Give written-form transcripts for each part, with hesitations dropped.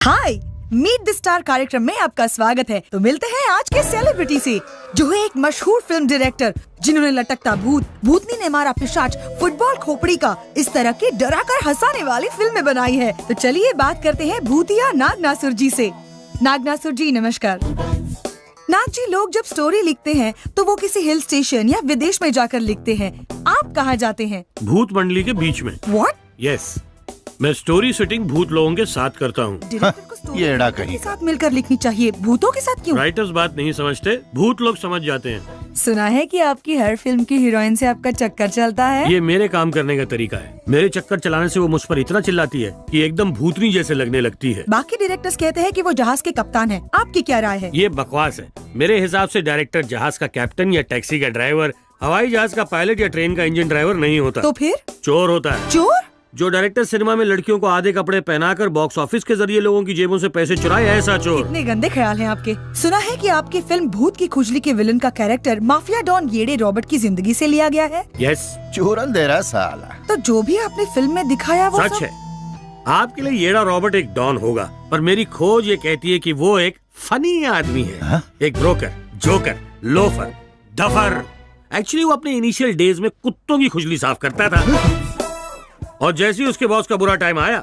Hi, meet the star कार्यक्रम में आपका स्वागत है। तो मिलते हैं आज के सेलिब्रिटी से, जो है एक मशहूर फिल्म डायरेक्टर, जिन्होंने लटकता भूत, भूतनी ने मारा पिशाच, फुटबॉल खोपड़ी का, इस तरह की डरा कर हंसाने वाली फिल्में बनाई है। तो चलिए बात करते हैं भूतिया नाग नासुर जी से। नाग नासुर जी नमस्कार। नाग जी, लोग जब स्टोरी लिखते हैं तो वो किसी हिल स्टेशन या विदेश में जाकर लिखते हैं। आप कहाँ जाते हैं? भूत मंडली के बीच में। What? यस, मैं स्टोरी सेटिंग भूत लोगों के साथ करता हूँ। डायरेक्टर को स्टोरी ये एड़ा राइटर कहीं के साथ मिलकर लिखनी चाहिए, भूतों के साथ क्यों? राइटर्स बात नहीं समझते, भूत लोग समझ जाते हैं। सुना है कि आपकी हर फिल्म की हीरोइन से आपका चक्कर चलता है। ये मेरे काम करने का तरीका है। मेरे चक्कर चलाने से वो मुझ पर इतना चिल्लाती है कि एकदम भूतनी जैसे लगने लगती है। बाकी डायरेक्टर्स कहते हैं कि वो जहाज के कप्तान है, आपकी क्या राय है? ये बकवास है। मेरे हिसाब से डायरेक्टर जहाज का कैप्टन या टैक्सी का ड्राइवर, हवाई जहाज का पायलट या ट्रेन का इंजन ड्राइवर नहीं होता। तो फिर चोर होता है। चोर? जो डायरेक्टर सिनेमा में लड़कियों को आधे कपड़े पहनाकर बॉक्स ऑफिस के जरिए लोगों की जेबों से पैसे चुराए, ऐसा चोर। कितने गंदे ख्याल हैं आपके। सुना है कि आपकी फिल्म भूत की खुजली के विलन का कैरेक्टर माफिया डॉन येड़े रॉबर्ट की जिंदगी से लिया गया है। यस, चूरन दे रहा साला। तो जो भी आपने फिल्म में दिखाया वो सच सब... है। आपके लिए येड़ा रॉबर्ट एक डॉन होगा, पर मेरी खोज ये कहती है कि वो एक फनी आदमी है। हाँ? एक broker, joker, loafer, duffer. Actually वो अपने इनिशियल डेज में कुत्तों की खुजली साफ करता था, और जैसे ही उसके बॉस का बुरा टाइम आया,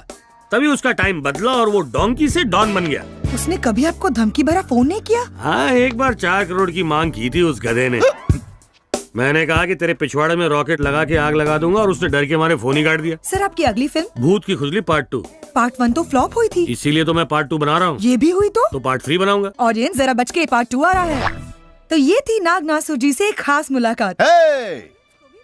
तभी उसका टाइम बदला और वो डोंकी से डॉन बन गया। उसने कभी आपको धमकी भरा फोन नहीं किया? हाँ, एक बार 4 करोड़ की मांग की थी उस गधे ने। मैंने कहा कि तेरे पिछवाड़े में रॉकेट लगा के आग लगा दूंगा, और उसने डर के मारे फोन ही काट दिया। सर, आपकी अगली फिल्म भूत की खुजली पार्ट 2। पार्ट 1 तो फ्लॉप हुई थी, इसीलिए तो मैं पार्ट 2 बना रहा हूँ। ये भी हुई तो पार्ट 3 बनाऊंगा। ऑडियंस जरा बच के, पार्ट 2 आ रहा है। तो ये थी नाग नासुर जी से एक खास मुलाकात। Hey,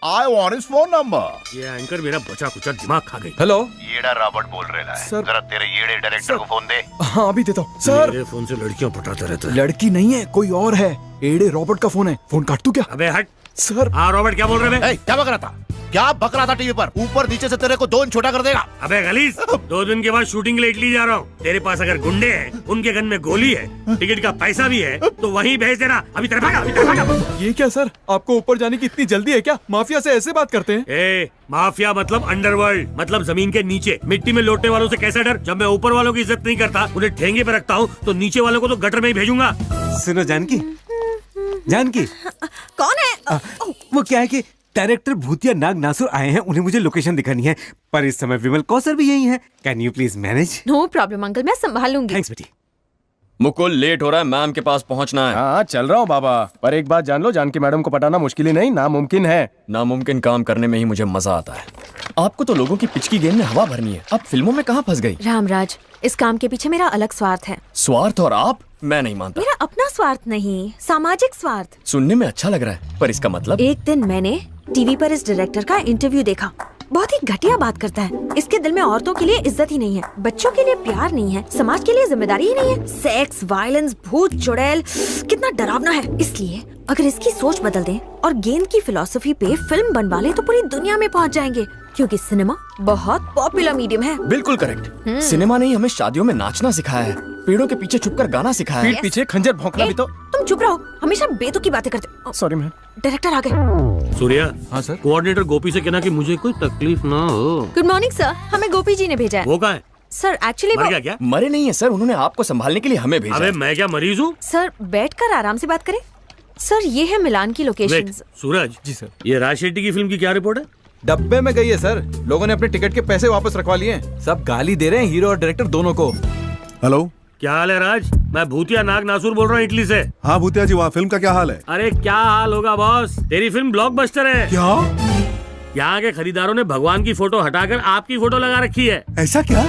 I want his phone number. ये एंकर मेरा बचा कुचा दिमाग खा गई। हेलो येड़ा रॉबर्ट बोल रहा है। सर। जरा तेरे येड़े डायरेक्टर को फोन दे। हाँ अभी देता हूँ सर। मेरे फोन से लड़कियां पटाता रहता है। लड़की नहीं है, कोई और है। एड़े रॉबर्ट का फोन है, फोन काट तू क्या? अबे हट। सर हाँ रॉबर्ट, क्या बोल रहे बे? क्या बक रहा था? क्या बक रहा था टीवी पर? ऊपर नीचे से तेरे को दोन छोटा कर देगा। अबे गलीस, 2 दिन के बाद शूटिंग के लिए इटली जा रहा हूँ। तेरे पास अगर गुंडे हैं, उनके गन में गोली है, टिकट का पैसा भी है, तो वहीं भेज देना। अभी तेरे भागा। ये क्या सर, आपको ऊपर जाने की इतनी जल्दी है क्या? माफिया से ऐसे बात करते हैं? ए, माफिया मतलब अंडरवर्ल्ड, मतलब जमीन के नीचे मिट्टी में लौटने वालों से कैसा डर। जब मैं ऊपर वालों की इज्जत नहीं करता, उन्हें ठेंगे पे रखता हूँ, तो नीचे वालों को तो गटर में ही भेजूंगा। सुनो जानकी, जानकी कौन है? वो क्या है कि डायरेक्टर भूतिया नाग नासुर आए हैं, उन्हें मुझे लोकेशन दिखानी है, पर इस समय विमल कौसर भी यही है। Can you please manage? No problem uncle, मैं संभाल लूंगी। थैंक्स बेटी। मुकुल लेट हो रहा है, मैम के पास पहुंचना है। हाँ चल रहा हूँ बाबा, पर एक बात जान लो, जानकी मैडम को पटाना मुश्किल ही नहीं, नामुमकिन है। नामुमकिन काम करने में ही मुझे मजा आता है। आपको तो लोगों की पिच की गेम में हवा भरनी है, अब फिल्मों में कहाँ फंस गई? रामराज, इस काम के पीछे मेरा अलग स्वार्थ है। स्वार्थ? और आप? मैं नहीं मानता। मेरा अपना स्वार्थ नहीं, सामाजिक स्वार्थ। सुनने में अच्छा लग रहा है, पर इसका मतलब? एक दिन मैंने टीवी पर इस डायरेक्टर का इंटरव्यू देखा। बहुत ही घटिया बात करता है। इसके दिल में औरतों के लिए इज्जत ही नहीं है, बच्चों के लिए प्यार नहीं है, समाज के लिए जिम्मेदारी ही नहीं है। सेक्स, वायलेंस, भूत चुड़ैल, कितना डरावना है। इसलिए अगर इसकी सोच बदल दें और गेंद की फिलॉसफी पे फिल्म बनवा लें, तो पूरी दुनिया में पहुंच जाएंगे, क्योंकि सिनेमा बहुत पॉपुलर मीडियम है। बिल्कुल करेक्ट। सिनेमा ने ही हमें शादियों में नाचना सिखाया है, पेड़ों के पीछे छुपकर गाना सिखाया है। पीठ पीछे खंजर भौंकना भी तो। तुम चुप रहो, हमेशा बेतुकी बातें करते। Sorry ma'am. डायरेक्टर आ गए। सूर्या। हाँ सर। कोऑर्डिनेटर गोपी से कहना कि मुझे कोई तकलीफ ना हो। गुड मॉर्निंग सर, हमें गोपी जी ने भेजा है। वो कहाँ है? सर एक्चुअली मर वो... गया क्या? मरे नहीं है सर, उन्होंने आपको संभालने के लिए हमें भेजा अबे है। मैं क्या मरीज हूँ? सर बैठकर आराम से बात करें। सर ये है मिलान की वेट, लोकेशंस। सूरज जी सर। ये राज शेट्टी की फिल्म की क्या रिपोर्ट है? डब्बे में गई है सर, लोगों ने अपने टिकट के पैसे वापस रखवा लिए हैं। सब गाली दे रहे हैं हीरो और डायरेक्टर दोनों को। हेलो। क्या हाल है राज? मैं भूतिया नाग नासुर बोल रहा हूँ इटली से। हाँ भूतिया जी, वहाँ फिल्म का क्या हाल है? अरे क्या हाल होगा बॉस, तेरी फिल्म ब्लॉकबस्टर है। क्या? यहाँ के खरीदारों ने भगवान की फोटो हटाकर आपकी फोटो लगा रखी है। ऐसा क्या?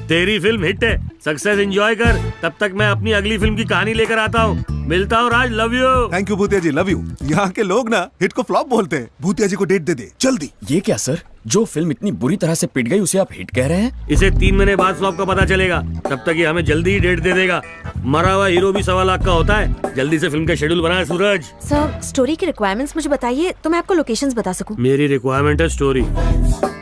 तेरी फिल्म हिट है, सक्सेस एंजॉय कर। तब तक मैं अपनी अगली फिल्म की कहानी लेकर आता हूँ। मिलता हूँ राज, लव यू। थैंक यू भूतिया जी, लव यू। यहाँ के लोग ना हिट को फ्लॉप बोलते हैं। भूतिया जी को डेट दे दे जल्दी। ये क्या सर, जो फिल्म इतनी बुरी तरह से पिट गई उसे आप हिट कह रहे हैं? इसे 3 महीने बाद फ्लॉप का पता चलेगा, तब तक ये हमें जल्दी ही डेट दे देगा। मरा हुआ हीरो भी 1.25 लाख का होता है। जल्दी से फिल्म का शेड्यूल बनाए सूरज। सर स्टोरी की रिक्वायरमेंट्स मुझे बताइए, तो मैं आपको लोकेशंस बता सकूं। मेरी रिक्वायरमेंट है स्टोरी।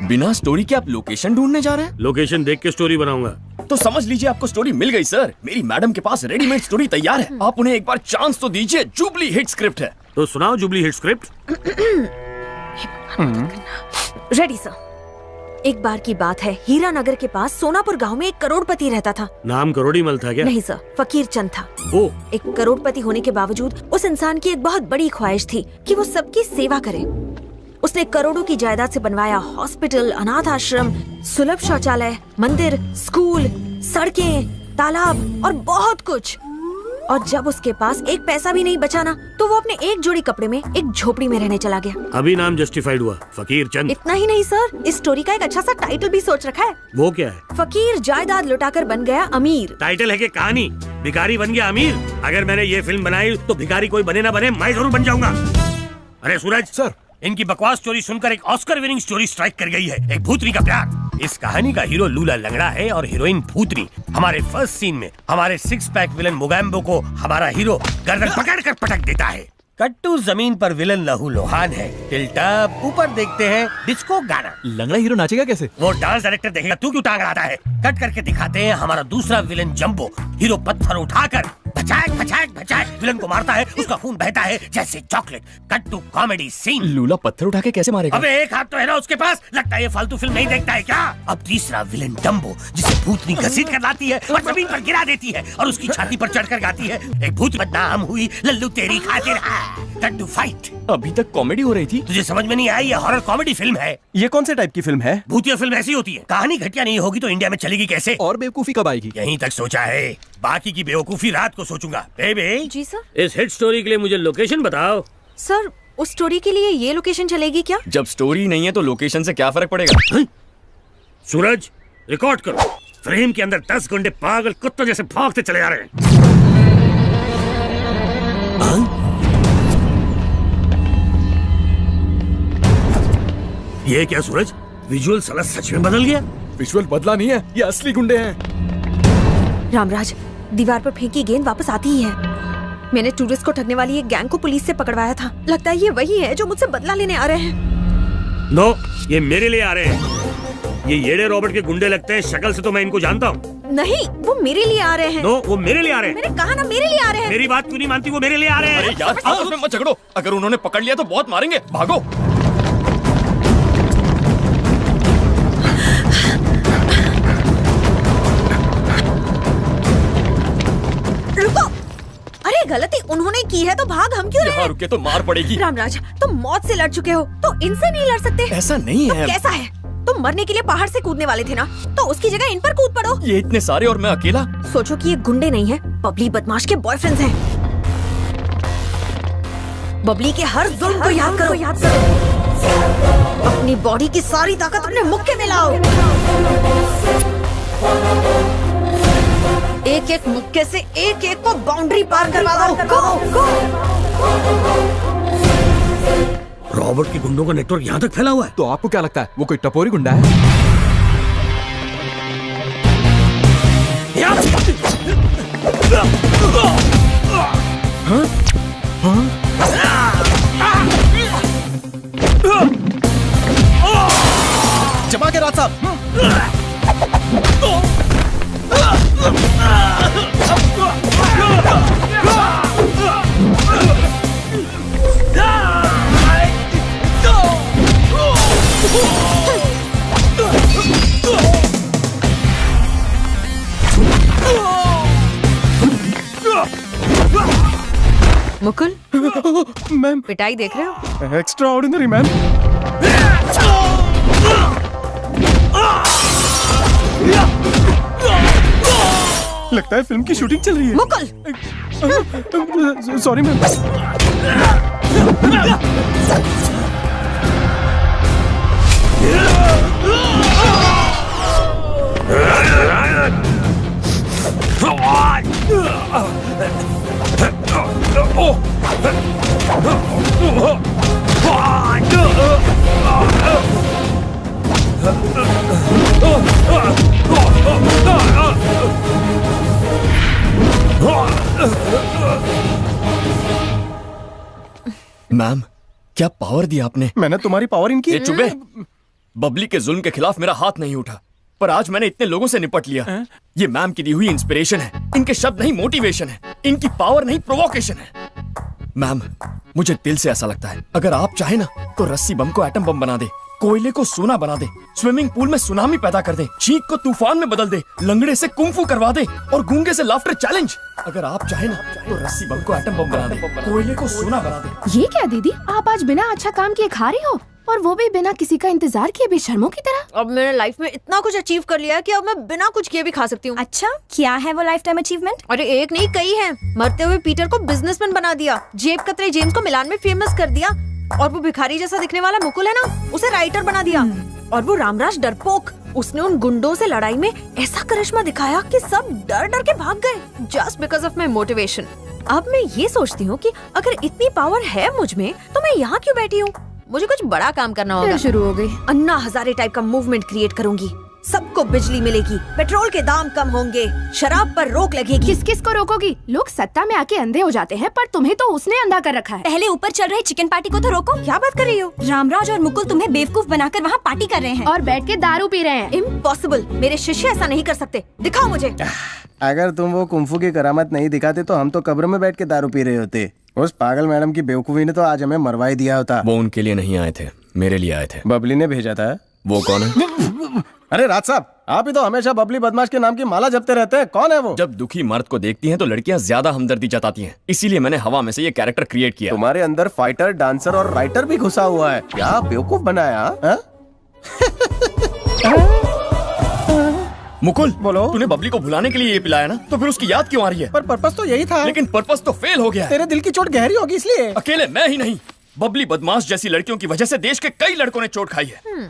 बिना स्टोरी के आप लोकेशन ढूंढने जा रहे हैं? लोकेशन देख के स्टोरी बनाऊंगा। तो समझ लीजिए आपको स्टोरी मिल गई सर। मेरी मैडम के पास रेडीमेड स्टोरी तैयार है, आप उन्हें एक बार चांस तो दीजिए। जुबली हिट स्क्रिप्ट है। तो सुनाओ jubilee hit script. Ready sir. एक बार की बात है, हीरा नगर के पास सोनापुर गांव में एक करोड़पति रहता था। नाम करोड़ीमल था क्या? नहीं सर, फकीर चंद था। ओ, एक करोड़पति होने के बावजूद उस इंसान की एक बहुत बड़ी ख्वाहिश थी कि वो सबकी सेवा करे। उसने करोड़ों की जायदाद से बनवाया हॉस्पिटल, अनाथ आश्रम, सुलभ शौचालय, मंदिर, स्कूल, सड़कें, तालाब और बहुत कुछ। और जब उसके पास एक पैसा भी नहीं बचा ना, तो वो अपने एक जोड़ी कपड़े में एक झोपड़ी में रहने चला गया। अभी नाम जस्टिफाइड हुआ, फकीर चंद। इतना ही नहीं सर, इस स्टोरी का एक अच्छा सा टाइटल भी सोच रखा है। वो क्या है? फकीर जायदाद लुटाकर बन गया अमीर। टाइटल है कि कहानी भिखारी बन गया अमीर? अगर मैंने ये फिल्म बनाई तो भिखारी कोई बने ना बने, मैं जरूर बन जाऊंगा। अरे सूरज सर। इनकी बकवास स्टोरी सुनकर एक ऑस्कर विनिंग स्टोरी स्ट्राइक कर गई है, एक भूतनी का प्यार। इस कहानी का हीरो लूला लंगड़ा है और हीरोइन भूतनी। हमारे फर्स्ट सीन में हमारे सिक्स पैक विलन मोगैम्बो को हमारा हीरो गर्दन पकड़कर पटक देता है। कट्टू जमीन पर विलन लहू लोहान है। टिल्टअप ऊपर देखते हैं डिस्को गाना। लंगड़ा हीरो नाचेगा कैसे? वो डांस डायरेक्टर देखेगा, तू क्यों टांग रहा है? कट करके दिखाते हैं हमारा दूसरा विलन जंबो। हीरो पत्थर उठाकर भचाक भचाक भचाक विलन को मारता है, उसका खून बहता है जैसे chocolate. Cut to comedy scene. लूला पत्थर उठा के कैसे मारेगा? अबे एक हाथ तो है ना उसके पास, लगता है ये फालतू फिल्म नहीं देखता है क्या? अब तीसरा विलन डम्बो, जिसे भूतनी घसीट कर लाती है और जमीन पर गिरा देती है और उसकी छाती पर चढ़कर गाती है, एक भूत बदनाम हुई लल्लू तेरी खातिर। Cut to fight. अभी तक कॉमेडी हो रही थी। तुझे समझ में नहीं आई? ये हॉरर कॉमेडी फिल्म है। ये कौन से टाइप की फिल्म है? भूतिया फिल्म ऐसी होती है, कहानी घटिया नहीं होगी तो इंडिया में चलेगी कैसे? और बेवकूफी कब आएगी? यहीं तक सोचा है, बाकी की बेवकूफी रात को सोचूंगा। बेबी जी सर। इस हिट स्टोरी के लिए मुझे लोकेशन बताओ। सर, उस स्टोरी के लिए ये लोकेशन चलेगी क्या? जब स्टोरी नहीं है तो लोकेशन से क्या फर्क पड़ेगा? सूरज रिकॉर्ड करो। फ्रेम के अंदर 10 गुंडे पागल कुत्तों जैसे भागते चले जा रहे हैं। ये क्या सूरज, विजुअल साला सच में बदल गया? विजुअल बदला नहीं है, ये असली गुंडे हैं। रामराज, दीवार पर फेंकी गेंद वापस आती ही है। मैंने टूरिस्ट को ठगने वाली एक गैंग को पुलिस से पकड़वाया था। लगता है ये वही है जो मुझसे बदला लेने आ रहे हैं। नो, ये मेरे लिए आ रहे हैं। ये येड़े रॉबर्ट के गुंडे लगते हैं, शक्ल से तो मैं इनको जानता हूँ। नहीं, वो मेरे लिए आ रहे हैं। नो, वो मेरे लिए आ रहे हैं। मैंने कहा ना मेरे लिए आ रहे हैं। मेरी बात क्यों नहीं मानती? वो मेरे लिए आ रहे हैं। अरे यार, आपस में मत झगड़ो। अगर उन्होंने पकड़ लिया तो बहुत मारेंगे, भागो। रुको, अरे गलती उन्होंने की है तो भाग हम क्यों रहे यहाँ हैं? रुके तो मार पड़ेगी। रामराज, तुम मौत से लड़ चुके हो तो इनसे नहीं लड़ सकते? ऐसा नहीं तो है। कैसा है? तुम मरने के लिए पहाड़ से कूदने वाले थे ना, तो उसकी जगह इन पर कूद पड़ो। ये इतने सारे और मैं अकेला। सोचो कि ये गुंडे नहीं है, बबली बदमाश के बॉयफ्रेंड्स हैं। बबली के हर जुल्म को याद करो। अपनी बॉडी की सारी ताकत अपने मुक्के में लाओ। एक एक मुक्के से एक एक को बाउंड्री पार करवा दो। रॉबर्ट के गुंडों का नेटवर्क यहाँ तक फैला हुआ है। तो आपको क्या लगता है वो कोई टपोरी गुंडा है? जमा के राज साहब। मुकुल, मैम, पिटाई देख रहे हो? Extra ordinary ma'am. लगता है फिल्म की शूटिंग चल रही है। Mukul, sorry ma'am. मैम, क्या पावर दिया आपने? मैंने तुम्हारी पावर इनकी। ये चुप है। बबली के जुल्म के खिलाफ मेरा हाथ नहीं उठा, पर आज मैंने इतने लोगों से निपट लिया। ये मैम की दी हुई इंस्पिरेशन है। इनके शब्द नहीं मोटिवेशन है, इनकी पावर नहीं प्रोवोकेशन है। मैम, मुझे दिल से ऐसा लगता है, अगर आप चाहे ना तो रस्सी बम को एटम बम बना दे। कोयले को सोना बना दे, स्विमिंग पूल में सुनामी पैदा कर दे, चीख को तूफान में बदल दे, लंगड़े से कुंफू करवा दे और गूंगे से लाफ्टर चैलेंज। अगर आप चाहे ना तो रस्सी बम को एटम बम बना दे, कोयले को सोना बना दे। ये क्या दीदी, आप आज बिना अच्छा काम किए खा रही हो, और वो भी बिना किसी का इंतजार किए बेशर्मों की तरह। अब मैंने लाइफ में इतना कुछ अचीव कर लिया है कि अब मैं बिना कुछ किए भी खा सकती हूँ। अच्छा, क्या है वो लाइफ टाइम अचीवमेंट? अरे एक नहीं कई हैं। मरते हुए पीटर को बिजनेसमैन बना दिया, जेब कतरे जेम्स को मिलान में फेमस कर दिया, और वो भिखारी जैसा दिखने वाला मुकुल है ना, उसे राइटर बना दिया। और वो रामराज डरपोक, उसने उन गुंडों से लड़ाई में ऐसा करिश्मा दिखाया कि सब डर डर के भाग गए, just because of my motivation. अब मैं ये सोचती हूँ कि अगर इतनी पावर है मुझ में तो मैं यहाँ क्यों बैठी हूँ? मुझे कुछ बड़ा काम करना होगा। फिर शुरू हो गई। अन्ना हजारे टाइप का मूवमेंट क्रिएट करूंगी, सबको बिजली मिलेगी, पेट्रोल के दाम कम होंगे, शराब पर रोक लगेगी। किस किस को रोकोगी? लोग सत्ता में आके अंधे हो जाते हैं, पर तुम्हें तो उसने अंधा कर रखा है। पहले ऊपर चल रहे चिकन पार्टी को तो रोको। क्या बात कर रही हो? रामराज और मुकुल तुम्हें बेवकूफ बनाकर वहाँ पार्टी कर रहे हैं और बैठ के दारू पी रहे हैं। इम्पॉसिबल, मेरे शिष्य ऐसा नहीं कर सकते। दिखाओ मुझे। अगर तुम वो कुंफू की करामत नहीं दिखाते तो हम तो कब्र में बैठ के दारू पी रहे होते। उस पागल मैडम की बेवकूफी ने तो आज हमें मरवा ही दिया होता। वो उनके लिए नहीं आए थे, मेरे लिए आए थे। बबली ने भेजा था। वो कौन है? अरे राज साहब, आप ही तो हमेशा बबली बदमाश के नाम की माला जपते रहते हैं। कौन है वो? जब दुखी मर्द को देखती हैं तो लड़कियां ज्यादा हमदर्दी जताती हैं, इसीलिए मैंने हवा में से ये कैरेक्टर क्रिएट किया। तुम्हारे अंदर फाइटर, डांसर और राइटर भी घुसा हुआ है। क्या बेवकूफ बनाया हा? मुकुल, बोलो। तूने बबली को भुलाने के लिए ये पिलाया ना, तो फिर उसकी याद क्यों आ रही है? पर पर्पस तो यही था। लेकिन पर्पस तो फेल हो गया है। तेरे दिल की चोट गहरी होगी इसलिए। अकेले मैं ही नहीं, बबली बदमाश जैसी लड़कियों की वजह से देश के कई लड़कों ने चोट खाई है।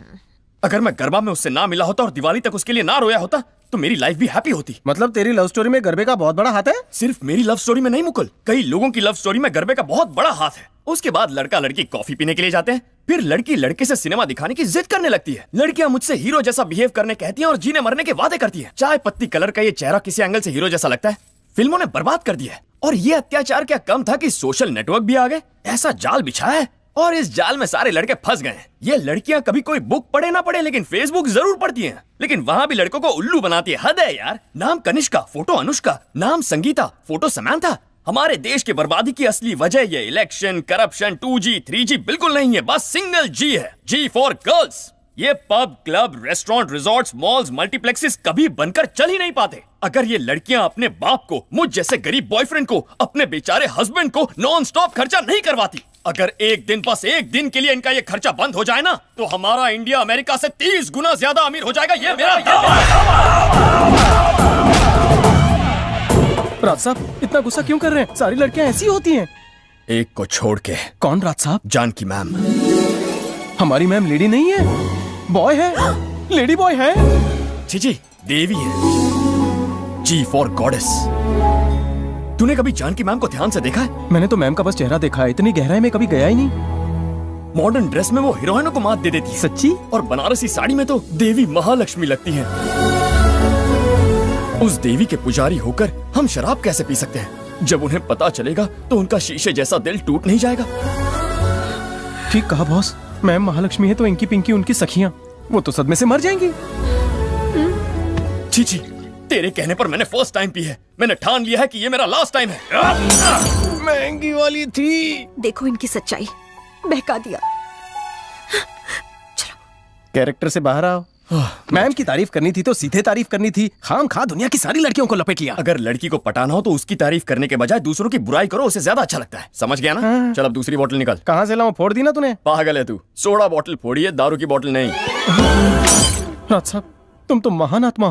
अगर मैं गरबा में उससे ना मिला होता और दिवाली तक उसके लिए ना रोया होता तो मेरी लाइफ भी हैप्पी होती। मतलब तेरी लव स्टोरी में गरबे का बहुत बड़ा हाथ है? सिर्फ मेरी लव स्टोरी में नहीं मुकुल, कई लोगों की लव स्टोरी में गरबे का बहुत बड़ा हाथ है। उसके बाद लड़का लड़की कॉफी पीने के लिए जाते हैं, फिर लड़की लड़के से सिनेमा दिखाने की जिद करने लगती है। लड़कियां मुझसे हीरो जैसा बिहेव करने कहती हैं और जीने मरने के वादे करती हैं। चाय पत्ती कलर का ये चेहरा किसी एंगल से हीरो जैसा लगता है, फिल्मों ने बर्बाद कर दिया है। और ये अत्याचार क्या कम था कि सोशल नेटवर्क भी आ गए, ऐसा जाल बिछाया है और इस जाल में सारे लड़के फंस गए हैं। ये लड़कियां कभी कोई बुक पढ़े ना पढ़े लेकिन फेसबुक जरूर पढ़ती हैं, लेकिन वहां भी लड़कों को उल्लू बनाती है। हद है यार। नाम कनिष्का, फोटो अनुष्का, नाम संगीता, फोटो समंथा। हमारे देश की बर्बादी की असली वजह ये इलेक्शन, करप्शन, 2G, 3G बिल्कुल नहीं है, बस सिंगल G है। G for girls. ये pub, club, restaurant, resorts, malls, multiplexes कभी बनकर चल ही नहीं पाते अगर ये लड़कियां अपने बाप को, मुझ जैसे गरीब बॉयफ्रेंड को, अपने बेचारे हस्बैंड को नॉन स्टॉप खर्चा नहीं करवाती। अगर एक दिन, बस एक दिन के लिए इनका ये खर्चा बंद हो जाए ना, तो हमारा इंडिया अमेरिका से 30 गुना ज्यादा अमीर हो जाएगा। ये मेरा राज साहब, इतना गुस्सा क्यों कर रहे हैं? सारी लड़कियां ऐसी होती हैं। एक को छोड़ के। कौन राज साहब? जानकी मैम। हमारी मैम लेडी नहीं है, बॉय है। लेडी बॉय है। जी देवी है। G for goddess. तूने कभी जानकी मैम को ध्यान से देखा है? मैंने तो मैम का बस चेहरा देखा है, इतनी गहराई में कभी गया ही नहीं। मॉडर्न ड्रेस में वो हीरोइनों को मात दे देती है। सच्ची? और बनारसी साड़ी में तो देवी महालक्ष्मी लगती है। उस देवी के पुजारी होकर हम शराब कैसे पी सकते हैं? जब उन्हें पता चलेगा तो उनका शीशे जैसा दिल टूट नहीं जाएगा? ठीक कहा बॉस। मैम महालक्ष्मी है तो इंकी पिंकी उनकी सखियां, वो तो सदमे से मर जाएंगी। छी, तेरे कहने पर मैंने फर्स्ट टाइम पी है। मैंने ठान लिया है कि ये मेरा लास्ट टाइम है। महंगी वाली थी। देखो इनकी सच्चाई, बहका दिया। कैरेक्टर से बाहर आओ। मैम की तारीफ करनी थी तो सीधे तारीफ करनी थी, खाम खा दुनिया की सारी लड़कियों को लपेट लिया। अगर लड़की को पटाना हो तो उसकी तारीफ करने के बजाय दूसरों की बुराई करो, उसे ज्यादा अच्छा लगता है। समझ गया ना? चल अब दूसरी बोतल निकाल। कहाँ से लाऊं? फोड़ दी ना तूने। पागल है तू, सोडा बोतल फोड़ी है, दारू की बोतल नहीं। राज साहब, तुम तो महान आत्मा